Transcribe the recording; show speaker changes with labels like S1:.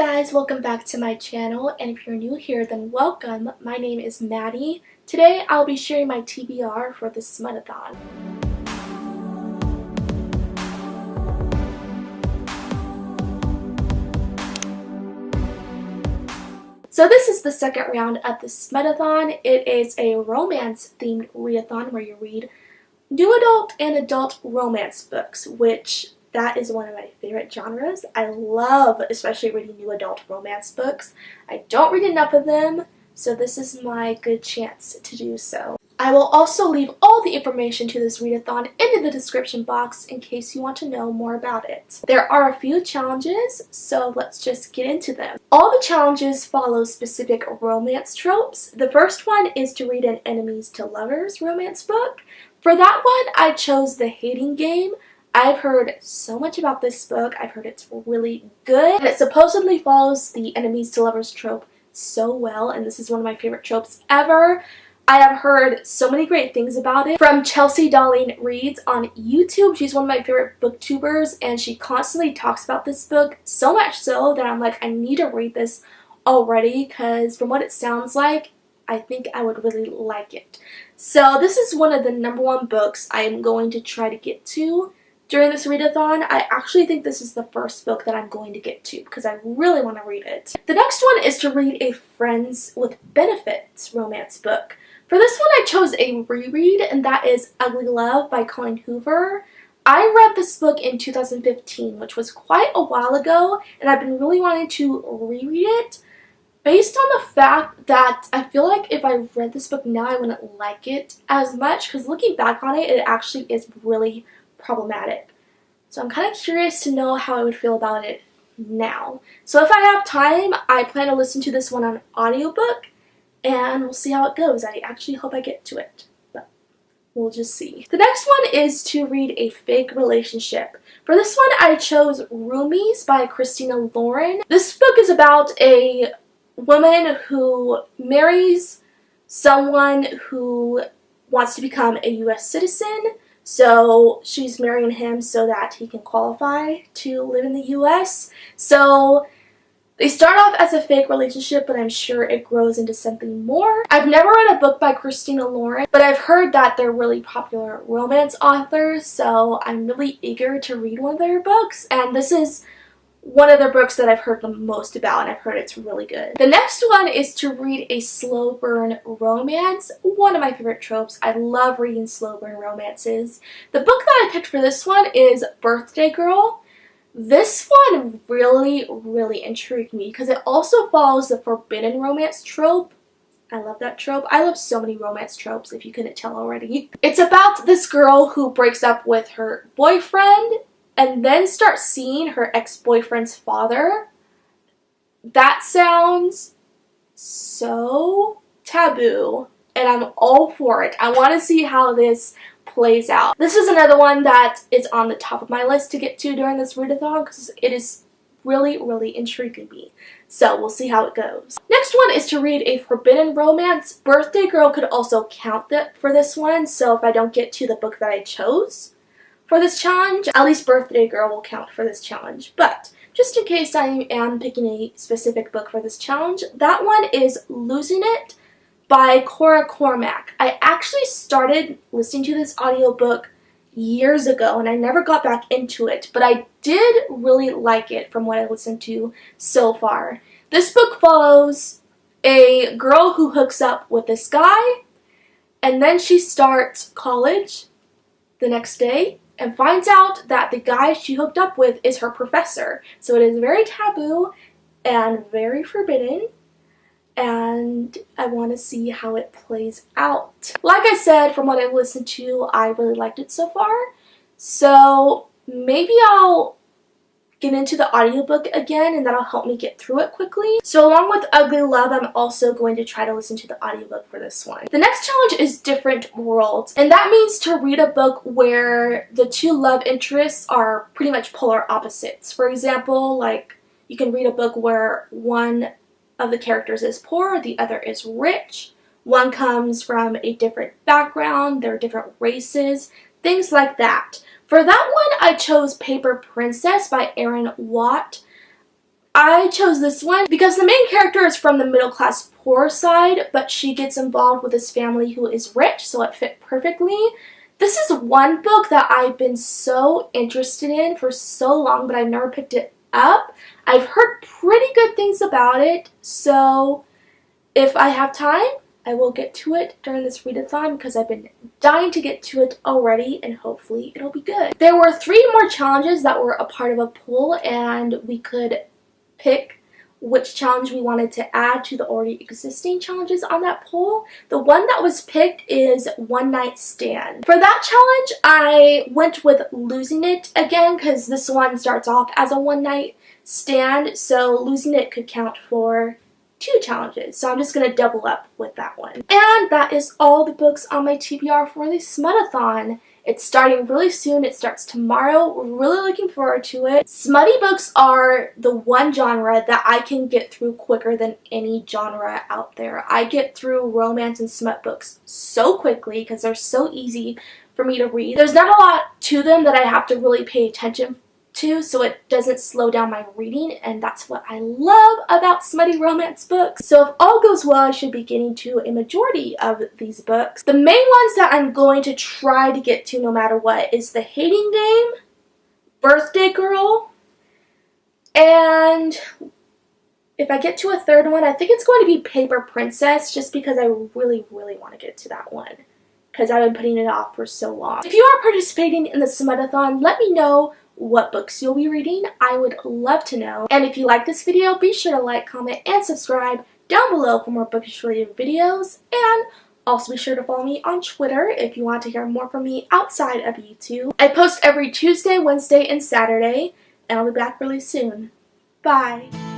S1: guys, welcome back to my channel, and if you're new here then welcome. My name is Maddie. Today I'll be sharing my TBR for the Smut-A-Thon. So this is the second round of the Smut-A-Thon. It is a romance-themed readathon where you read new adult and adult romance books, which that is one of my favorite genres. I love especially reading new adult romance books. I don't read enough of them, so this is my good chance to do so. I will also leave all the information to this readathon in the description box in case you want to know more about it. There are a few challenges, so let's just get into them. All the challenges follow specific romance tropes. The first one is to read an enemies to lovers romance book. For that one, I chose The Hating Game. I've heard so much about this book. I've heard it's really good. And it supposedly follows the enemies to lovers trope so well, and this is one of my favorite tropes ever. I have heard so many great things about it from Chelsea Darling Reads on YouTube. She's one of my favorite booktubers, and she constantly talks about this book, so much so that I'm like, I need to read this already, because from what it sounds like, I think I would really like it. So this is one of the #1 books I am going to try to get to during this readathon. I actually think this is the first book that I'm going to get to because I really want to read it. The next one is to read a Friends with Benefits romance book. For this one, I chose a reread, and that is Ugly Love by Colleen Hoover. I read this book in 2015, which was quite a while ago, and I've been really wanting to reread it based on the fact that I feel like if I read this book now, I wouldn't like it as much, because looking back on it, it actually is really problematic. So I'm kind of curious to know how I would feel about it now. So if I have time, I plan to listen to this one on audiobook, and we'll see how it goes. I actually hope I get to it, but we'll just see. The next one is to read a fake relationship. For this one, I chose Roomies by Christina Lauren. This book is about a woman who marries someone who wants to become a U.S. citizen. So she's marrying him so that he can qualify to live in the U.S. So they start off as a fake relationship, but I'm sure it grows into something more. I've never read a book by Christina Lauren, but I've heard that they're really popular romance authors, so I'm really eager to read one of their books, and this is one of their books that I've heard the most about, and I've heard it's really good. The next one is to read a slow burn romance, one of my favorite tropes. I love reading slow burn romances. The book that I picked for this one is Birthday Girl. This one really intrigued me because it also follows the forbidden romance trope. I love that trope. I love so many romance tropes, if you couldn't tell already. It's about this girl who breaks up with her boyfriend and then starts seeing her ex-boyfriend's father. That sounds so taboo, and I'm all for it. I want to see how this plays out. This is another one that is on the top of my list to get to during this readathon because it is really intriguing me. So we'll see how it goes. Next one is to read a forbidden romance. Birthday Girl could also count for this one, so if I don't get to the book that I chose for this challenge, at least Birthday Girl will count for this challenge. But just in case I am picking a specific book for this challenge, that one is Losing It by Cora Cormack. I actually started listening to this audiobook years ago and I never got back into it, but I did really like it from what I listened to so far. This book follows a girl who hooks up with this guy, and then she starts college the next day and finds out that the guy she hooked up with is her professor. So it is very taboo and very forbidden, and I want to see how it plays out. Like I said, from what I've listened to, I really liked it so far. So maybe I'll get into the audiobook again, and that'll help me get through it quickly. So along with Ugly Love, I'm also going to try to listen to the audiobook for this one. The next challenge is Different Worlds, and that means to read a book where the two love interests are pretty much polar opposites. For example, like you can read a book where one of the characters is poor, the other is rich. One comes from a different background, they're different races, things like that. For that one, I chose Paper Princess by Erin Watt. I chose this one because the main character is from the middle class poor side, but she gets involved with this family who is rich, so it fit perfectly. This is one book that I've been so interested in for so long, but I've never picked it up. I've heard pretty good things about it, so if I have time, I will get to it during this readathon because I've been dying to get to it already, and hopefully it'll be good. There were 3 more challenges that were a part of a pool, and we could pick which challenge we wanted to add to the already existing challenges on that poll. The one that was picked is One Night Stand. For that challenge, I went with Losing It again because this one starts off as a one night stand, so losing it could count for 2 challenges. So I'm just going to double up with that one. And that is all the books on my TBR for the Smut-A-Thon. It's starting really soon. It starts tomorrow. We're really looking forward to it. Smutty books are the one genre that I can get through quicker than any genre out there. I get through romance and smut books so quickly because they're so easy for me to read. There's not a lot to them that I have to really pay attention to, so it doesn't slow down my reading, and that's what I love about smutty romance books. So if all goes well, I should be getting to a majority of these books. The main ones that I'm going to try to get to no matter what is The Hating Game, Birthday Girl, and if I get to a third one, I think it's going to be Paper Princess, just because I really want to get to that one because I've been putting it off for so long. If you are participating in the Smut-A-Thon, let me know what books you'll be reading. I would love to know. And if you like this video, be sure to like, comment, and subscribe down below for more bookish related videos. And also be sure to follow me on Twitter if you want to hear more from me outside of YouTube. I post every Tuesday, Wednesday, and Saturday, and I'll be back really soon. Bye!